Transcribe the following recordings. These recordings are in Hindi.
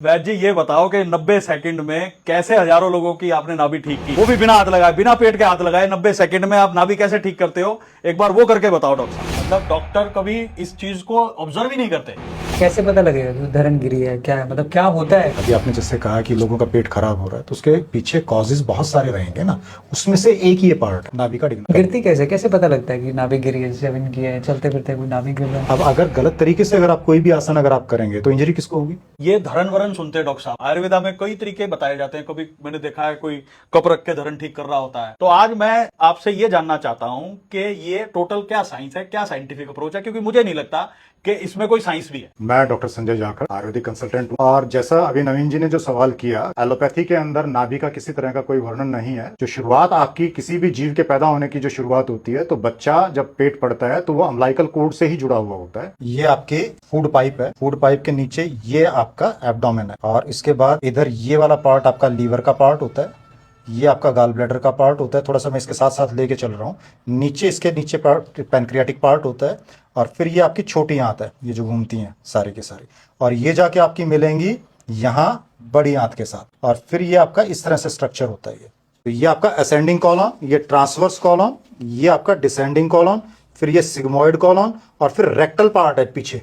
वैद जी ये बताओ कि 90 सेकंड में कैसे हजारों लोगों की आपने नाभि ठीक की, वो भी बिना हाथ लगाए, बिना पेट के हाथ लगाए 90 सेकंड में आप नाभि कैसे ठीक करते हो? एक बार वो करके बताओ डॉक्टर साहब। मतलब डॉक्टर कभी इस चीज को ऑब्जर्व ही नहीं करते। कैसे पता लगेगा कि धरण गिरी है? क्या है, मतलब क्या होता है? अभी आपने जैसे कहा कि लोगों का पेट खराब हो रहा है, तो उसके पीछे कॉजेज बहुत सारे रहेंगे ना, उसमें से एक ही ये पार्ट नाभि का डिगना। गिरती कैसे कैसे पता लगता है कि नाभि गिरी है? जैसे की है, चलते फिरते कोई नाभि गिर रहा है। अब अगर गलत तरीके से अगर आप कोई भी आसन अगर आप करेंगे तो इंजरी किसको होगी? ये धरण वरण सुनते हैं डॉक्टर साहब, आयुर्वेदा में कई तरीके बताए जाते हैं। कभी मैंने देखा है कोई कप रख के धरण ठीक कर रहा होता है। तो आज मैं आपसे ये जानना चाहता हूं कि ये टोटल क्या साइंस है, क्या साइंटिफिक अप्रोच है, क्योंकि मुझे नहीं लगता कि इसमें कोई साइंस भी है। मैं डॉक्टर संजय जाखड़, आयुर्वेदिक कंसल्टेंट हूँ। और जैसा अभी नवीन जी ने जो सवाल किया, एलोपैथी के अंदर नाभि का किसी तरह का कोई वर्णन नहीं है। जो शुरुआत आपकी किसी भी जीव के पैदा होने की जो शुरुआत होती है, तो बच्चा जब पेट पड़ता है तो वो अम्लाइकल कोड से ही जुड़ा हुआ होता है। ये आपके फूड पाइप है, फूड पाइप के नीचे ये आपका एब्डोमेन है, और इसके बाद इधर ये वाला पार्ट आपका लीवर का पार्ट होता है, ये आपका गाल ब्लैडर का पार्ट होता है। थोड़ा सा मैं इसके साथ साथ लेके चल रहा हूँ। नीचे इसके नीचे पार्ट पैनक्रियाटिक पार्ट होता है, और फिर ये आपकी छोटी आंत है, ये जो घूमती हैं सारी के सारी, और ये जाके आपकी मिलेंगी यहाँ बड़ी आंत के साथ। और फिर ये आपका इस तरह से स्ट्रक्चर होता है। तो ये आपका असेंडिंग कॉलम, ये ट्रांसवर्स कॉलम, ये आपका डिसेंडिंग कॉलम, फिर ये सिग्मोइड कॉलम, और फिर रेक्टल पार्ट है पीछे।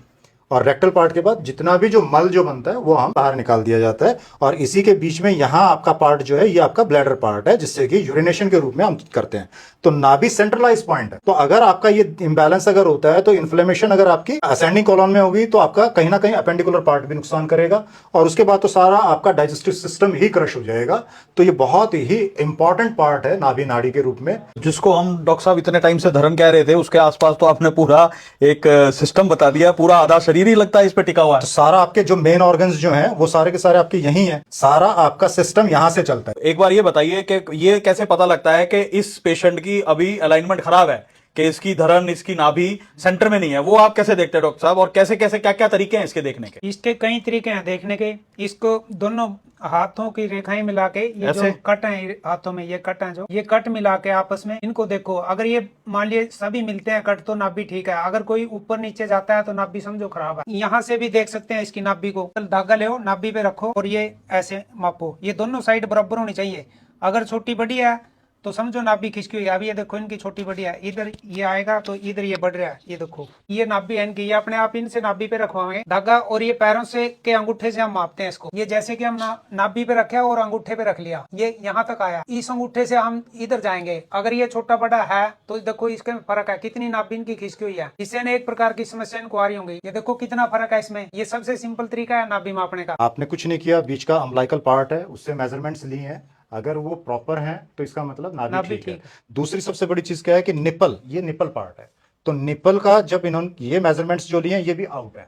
और रेक्टल पार्ट के बाद जितना भी जो मल जो बनता है वो हम बाहर निकाल दिया जाता है। और इसी के बीच में यहाँ आपका पार्ट जो है ये आपका ब्लैडर पार्ट है, जिससे कि यूरिनेशन के रूप में हम करते हैं। तो नाभि सेंट्रलाइज पॉइंट है। तो अगर आपका ये इंबैलेंस अगर होता है, तो इन्फ्लेमेशन अगर आपकी असेंडिंग कॉलम में होगी, तो आपका कहीं ना कहीं अपेंडिकुलर पार्ट भी नुकसान करेगा, और उसके बाद तो सारा आपका डाइजेस्टिव सिस्टम ही क्रश हो जाएगा। तो ये बहुत ही इंपॉर्टेंट पार्ट है नाभि नाड़ी के रूप में। जिसको हम डॉक्टर साहब इतने टाइम से धरण कह रहे थे, उसके आसपास तो आपने पूरा एक सिस्टम बता दिया। पूरा आधा शरीर ही लगता है इस पे टिका हुआ है। तो सारा आपके जो मेन ऑर्गन्स जो हैं वो सारे के सारे आपके यही हैं। सारा आपका सिस्टम यहाँ से चलता है। एक बार ये बताइए कि ये कैसे पता लगता है कि इस पेशेंट की अभी अलाइनमेंट खराब है, कि इसकी धरण, इसकी नाभि सेंटर में नहीं है? वो आप कैसे देखते हैं डॉक्टर साहब, और कैसे कैसे क्या क्या तरीके हैं इसके देखने के? इसके कई तरीके हैं देखने के। इसको दोनों हाथों की रेखाएं मिला के, ये ऐसे? जो कट है हाथों में, ये कट है, जो ये कट मिला के आपस में इनको देखो। अगर ये मान लिए सभी मिलते हैं कट, तो नाभि ठीक है। अगर कोई ऊपर नीचे जाता है तो नाभि समझो खराब है। यहाँ से भी देख सकते हैं इसकी नाभि को। धागा ले नाभि पे रखो और ये ऐसे मापो। ये दोनों साइड बराबर होनी चाहिए। अगर छोटी बड़ी है तो समझो नाभि खिसकी हुई है। अभी ये देखो इनकी छोटी बड़ी है, इधर ये आएगा तो इधर ये बढ़ रहा है। ये देखो ये नाभि है इनकी। ये अपने आप इनसे नाभि पे रखवाएंगे धागा, और ये पैरों से के अंगूठे से हम मापते हैं इसको। ये जैसे कि हम नाभि पे रखे और अंगूठे पे रख लिया, ये यहाँ तक आया। इस अंगूठे से हम इधर जाएंगे। अगर ये छोटा बड़ा है तो देखो इसके फर्क है, कितनी नाभि इनकी खिसकी हुई है। इससे एक प्रकार की समस्या इनको आ रही होंगी। ये देखो कितना फर्क है इसमें। ये सबसे सिंपल तरीका है नाभि मापने का। आपने कुछ नहीं किया, बीच का अम्लाइकल पार्ट है उससे मेजरमेंट्स लिए हैं। अगर वो प्रॉपर है तो इसका मतलब नाभि ठीक है। दूसरी सबसे बड़ी चीज क्या है कि निपल, ये निपल पार्ट है। तो निपल का जब इन्होंने ये मेजरमेंट्स जो लिए हैं ये भी आउट है,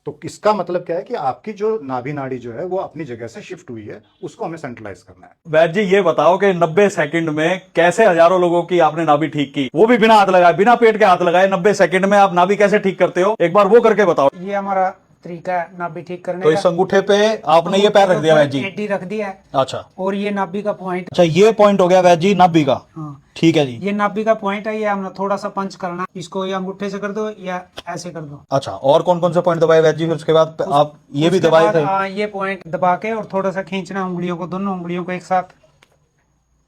तो इसका मतलब क्या है कि आपकी जो नाभि नाड़ी जो है वो अपनी जगह से शिफ्ट हुई है, उसको हमें सेंट्रलाइज करना है। वैद जी ये बताओ कि 90 सेकंड में कैसे हजारों लोगों की आपने नाभि ठीक की, वो भी बिना हाथ लगाए, बिना पेट के हाथ लगाए 90 सेकंड में आप नाभि कैसे ठीक करते हो? एक बार वो करके बताओ। ये हमारा तरीका है नाभि ठीक करने तो का। इस अंगूठे पे आपने ये पैर रख दिया वैद जी? एडी रख दिया है। अच्छा और ये नाभि का पॉइंट। अच्छा, ये पॉइंट हो गया वैद जी नाभि का। हाँ, ठीक है जी। ये नाभि का पॉइंट है। ये हमने थोड़ा सा पंच करना, इसको या अंगूठे से कर दो या ऐसे कर दो। अच्छा, और कौन कौन से पॉइंट दबाए वैद जी? फिर उसके बाद आप ये भी उसके दबाए बाद, थे? हाँ, ये पॉइंट दबा के और थोड़ा सा खींचना उंगलियों को, दोनों उंगलियों को एक साथ।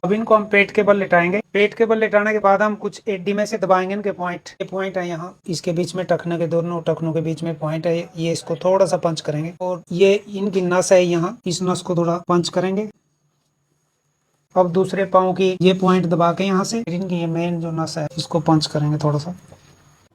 अब इनको हम पेट के बल लेटाएंगे। पेट के बल लेटाने के बाद हम कुछ एडी में से दबाएंगे इनके पॉइंट। ये पॉइंट है यहाँ, इसके बीच में टखने के, दोनों टखनों के बीच में पॉइंट है। ये इसको थोड़ा सा पंच करेंगे, और ये इनकी नस है यहाँ, इस नस को थोड़ा पंच करेंगे। अब दूसरे पाँव की ये पॉइंट दबा के यहाँ से इनकी ये मेन जो नस है इसको पंच करेंगे थोड़ा सा।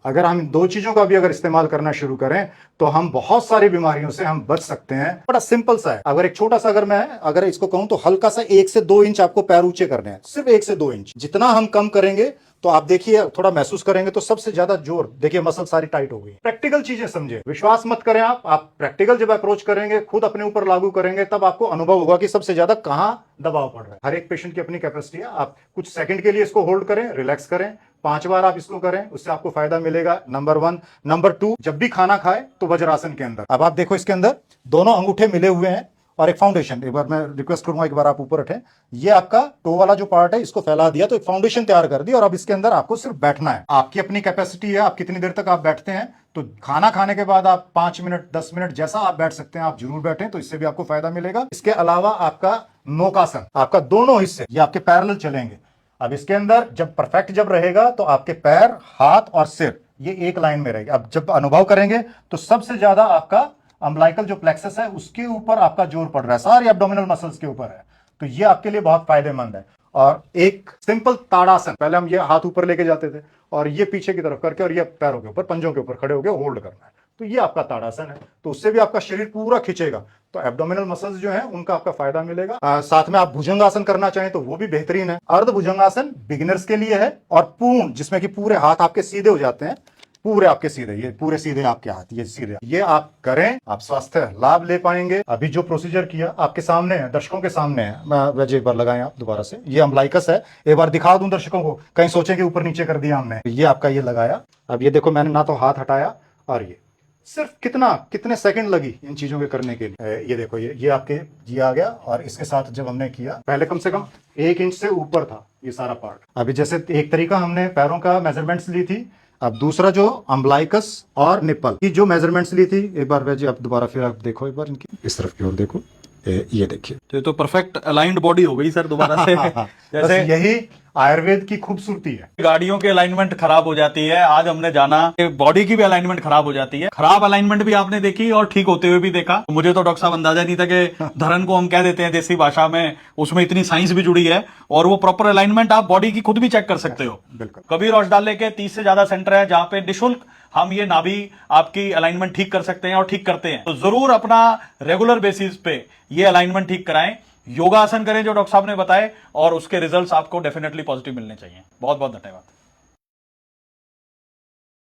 अगर हम इन दो चीजों का भी अगर इस्तेमाल करना शुरू करें तो हम बहुत सारी बीमारियों से हम बच सकते हैं। बड़ा सिंपल सा है। अगर एक छोटा सा अगर इसको कहूं तो हल्का सा 1 से 2 इंच आपको पैर ऊंचे करने हैं, सिर्फ 1 से 2 इंच। जितना हम कम करेंगे तो आप देखिए, थोड़ा महसूस करेंगे तो सबसे ज्यादा जोर देखिए, मसल सारी टाइट हो गई। प्रैक्टिकल चीजें समझे, विश्वास मत करें। आप प्रैक्टिकल जब अप्रोच करेंगे, खुद अपने ऊपर लागू करेंगे, तब आपको अनुभव होगा कि सबसे ज्यादा कहां दबाव पड़ रहा है। हर एक पेशेंट की अपनी कैपेसिटी है। आप कुछ सेकंड के लिए इसको होल्ड करें, रिलैक्स करें, 5 बार आप इसको करें, उससे आपको फायदा मिलेगा। नंबर 1। नंबर 2, जब भी खाना खाए तो वज्रासन के अंदर। अब आप देखो इसके अंदर दोनों अंगूठे मिले हुए हैं, और एक फाउंडेशन। एक बार मैं रिक्वेस्ट करूंगा, एक बार आप ऊपर उठें। ये आपका टो वाला जो पार्ट है इसको फैला दिया, तो एक फाउंडेशन तैयार कर दी, और अब इसके अंदर आपको सिर्फ बैठना है। आपकी अपनी कैपेसिटी है, आप कितनी देर तक आप बैठते हैं। तो खाना खाने के बाद आप 5 मिनट 10 मिनट जैसा आप बैठ सकते हैं, आप जरूर बैठें, तो इससे भी आपको फायदा मिलेगा। इसके अलावा आपका नौकासन, आपका दोनों हिस्से ये आपके पैरेलल चलेंगे। अब इसके अंदर जब परफेक्ट जब रहेगा तो आपके पैर, हाथ और सिर ये एक लाइन में रहेगा। अब जब अनुभव करेंगे तो सबसे ज्यादा आपका अम्बलाइकल जो प्लेक्सस है उसके ऊपर आपका जोर पड़ रहा है, सारी एब्डोमिनल मसल्स के ऊपर है, तो ये आपके लिए बहुत फायदेमंद है। और एक सिंपल ताड़ासन, पहले हम ये हाथ ऊपर लेके जाते थे और ये पीछे की तरफ करके और ये पैरों के ऊपर, पंजों के ऊपर खड़े होकर होल्ड करना है, तो ये आपका ताड़ासन है। तो उससे भी आपका शरीर पूरा खिंचेगा, तो एब्डोमिनल मसल्स जो है उनका आपका फायदा मिलेगा। साथ में आप भुजंगासन करना चाहें तो वो भी बेहतरीन है। अर्ध भुजंगासन बिगिनर्स के लिए है, और पूर्ण जिसमें कि पूरे हाथ आपके सीधे हो जाते हैं, पूरे आपके सीधे, ये पूरे सीधे आपके हाथ, ये सीधे, ये आप करें, आप स्वास्थ्य लाभ ले पाएंगे। अभी जो प्रोसीजर किया आपके सामने है, दर्शकों के सामने है। मैं वजह एक बार लगाएं आप दोबारा से, ये अम्बलाइकस है, एक बार दिखा दूं दर्शकों को, कहीं सोचे कि ऊपर नीचे कर दिया हमने। ये आपका ये लगाया, अब ये देखो मैंने ना तो हाथ हटाया, और ये सिर्फ कितने सेकंड लगी इन चीजों के करने के लिए। ये देखो ये आपके ये आ गया, और इसके साथ जब हमने किया, पहले कम से कम 1 इंच से ऊपर था ये सारा पार्ट। अभी जैसे एक तरीका हमने पैरों का मेजरमेंट्स ली थी, अब दूसरा जो अम्बलाइकस और निप्पल की जो मेजरमेंट्स ली थी, एक बार वैसे आप दोबारा फिर आप देखो, एक बार इनकी इस तरफ की ओर देखो, ये देखिए, तो ये तो परफेक्ट अलाइंड बॉडी हो गई सर दोबारा से। जैसे यही आयुर्वेद की खूबसूरती है। गाड़ियों की अलाइनमेंट खराब हो जाती है, आज हमने जाना कि बॉडी की भी अलाइनमेंट खराब हो जाती है। खराब अलाइनमेंट भी आपने देखी और ठीक होते हुए भी देखा। तो मुझे तो डॉक्टर साहब अंदाजा नहीं था कि धरन को हम कह देते हैं देसी भाषा में, उसमें इतनी साइंस भी जुड़ी है, और वो प्रॉपर अलाइनमेंट आप बॉडी की खुद भी चेक कर सकते हो। बिल्कुल। कबीर औषधालय के 30 से ज्यादा सेंटर है जहां पे निःशुल्क हम ये नाभि आपकी अलाइनमेंट ठीक कर सकते हैं और ठीक करते हैं। तो जरूर अपना रेगुलर बेसिस पे ये अलाइनमेंट ठीक कराएं, योगासन करें जो डॉक्टर साहब ने बताए, और उसके रिजल्ट्स आपको डेफिनेटली पॉजिटिव मिलने चाहिए। बहुत बहुत धन्यवाद।